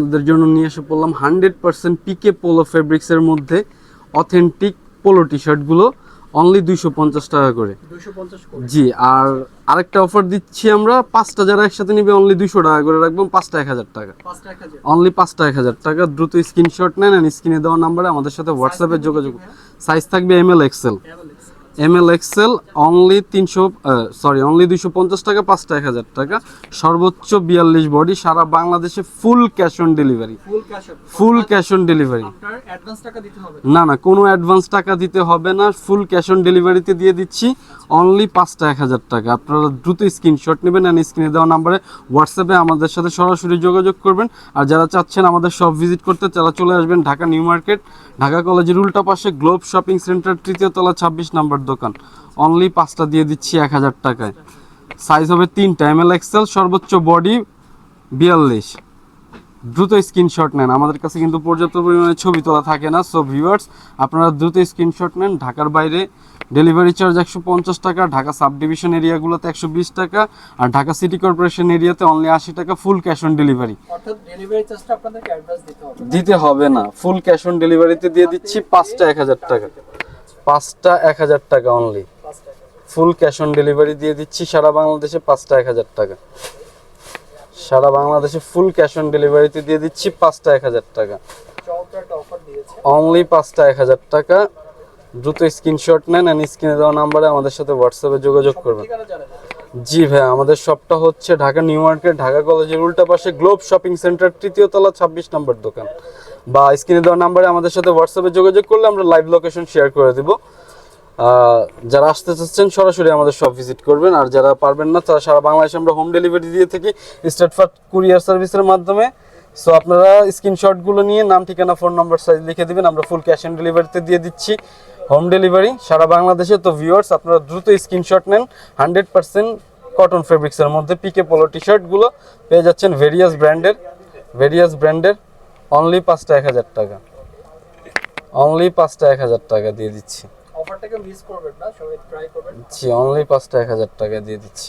আপনাদের জন্য নিয়ে এসে পড়লাম 100% পিকে পোলো ফেব্রিক্সের মধ্যে অথেন্টিক পোলো টি শার্টগুলো অনলি 250 টাকা করে। 250 করে। জি, আর আরেকটা অফার দিচ্ছি আমরা, 5টা যারা একসাথে নিবে অনলি 200 টাকা করে রাখবো, 5টা 1000 টাকা, 5টা 1000 অনলি 5টা 1000 টাকা। দ্রুত স্ক্রিনশট নেন, স্ক্রিনে দেওয়া নাম্বারে আমাদের সাথে হোয়াটসঅ্যাপে যোগাযোগ। সাইজ থাকবে ML XL, ML XL only 250 টাকা, 5টা 1000 টাকা, সর্বোচ্চ 42 বডি, সারা বাংলাদেশে full cash on delivery. Full cash on delivery, আপনার অ্যাডভান্স টাকা দিতে হবে না না, কোনো অ্যাডভান্স টাকা দিতে হবে না, ফুল ক্যাশ অন ডেলিভারিতে দিয়ে দিচ্ছি অনলি 5টা 1000 টাকা। আপনারা দ্রুত স্ক্রিনশট নেবেন আর স্ক্রিনে দেওয়া নাম্বারে হোয়াটসঅ্যাপে আমাদের সাথে সরাসরি যোগাযোগ করবেন। আর যারা চাচ্ছেন আমাদের শপ ভিজিট করতে, তারা চলে আসবেন ঢাকা নিউ মার্কেট, ঢাকা কলেজের উল্টা পাশে গ্লোব শপিং সেন্টার, 3য় তলা, 26 নম্বর দোকান। অনলি 5টা দিয়ে দিচ্ছি 1000 টাকায়। সাইজ হবে 3টা, ML XL, সর্বোচ্চ বডি 42। দ্রুত স্ক্রিনশট নেন, আমাদের কাছে কিন্তু পর্যাপ্ত পরিমাণে ছবি তোলা থাকে না। সো ভিউয়ার্স, আপনারা দ্রুত স্ক্রিনশট নেন। ঢাকার বাইরে ডেলিভারি চার্জ 150 টাকা, ঢাকা সাব ডিভিশন এরিয়াগুলোতে 120 টাকা, আর ঢাকা সিটি কর্পোরেশন এরিয়াতে অনলি 80 টাকা, ফুল ক্যাশ অন ডেলিভারি। অর্থাৎ ডেলিভারি চার্জটা আপনাদেরকে অ্যাডভান্স দিতে হবে না, ফুল ক্যাশ অন ডেলিভারিতে দিয়ে দিচ্ছি 5টা 1000 টাকা, 5টা 1000 টাকা only, full cash on delivery দিয়ে দিচ্ছি সারা বাংলাদেশে 5টা 1000 টাকা। সারা বাংলাদেশে ফুল ক্যাশ অন ডেলিভারিতে দিয়ে দিচ্ছি 5টা 1000 টাকা, অনলি 5টা 1000 টাকা। দ্রুত স্ক্রিনশট নেন, স্ক্রিনে দেওয়া নাম্বারে আমাদের সাথে হোয়াটসঅ্যাপে যোগাযোগ করবেন। জি ভাই, আমাদের শপটা হচ্ছে ঢাকা নিউ মার্কেট, ঢাকা কলেজের উল্টা পাশে গ্লোব শপিং সেন্টার, 3য় তলা, 26 নম্বর দোকান। বা স্ক্রিনে দেওয়া নাম্বারে আমাদের সাথে হোয়াটসঅ্যাপে যোগাযোগ করলে আমরা লাইভ লোকেশন শেয়ার করে দেব। যারা আসতে চাচ্ছেন সরাসরি আমাদের শপ ভিজিট করবেন, আর যারা পারবেন না তারা সারা বাংলাদেশে আমরা হোম ডেলিভারি দিয়ে থাকি স্টেট ফাস্ট কুরিয়ার সার্ভিসের মাধ্যমে। সো আপনারা স্ক্রিনশটগুলো নিয়ে নাম, ঠিকানা, ফোন নম্বর, সাইজ লিখে দিবেন, আমরা ফুল ক্যাশ অন ডেলিভারিতে দিয়ে দিচ্ছি হোম ডেলিভারি সারা বাংলাদেশে। তো ভিউয়ার্স, আপনারা দ্রুত স্ক্রিনশট নেন। 100% কটন ফেব্রিক্সের মধ্যে পিকে পোলো টি শার্টগুলো পেয়ে যাচ্ছেন ভেরিয়াস ব্র্যান্ডের অনলি 5টা 1000 টাকা, অনলি 5টা 1000 টাকা দিয়ে দিচ্ছি। অফারটাকে মিস করবেন না, সবাই ট্রাই করবেন। জি, অনলি 5টা 1000 টাকা দিয়ে দিচ্ছি।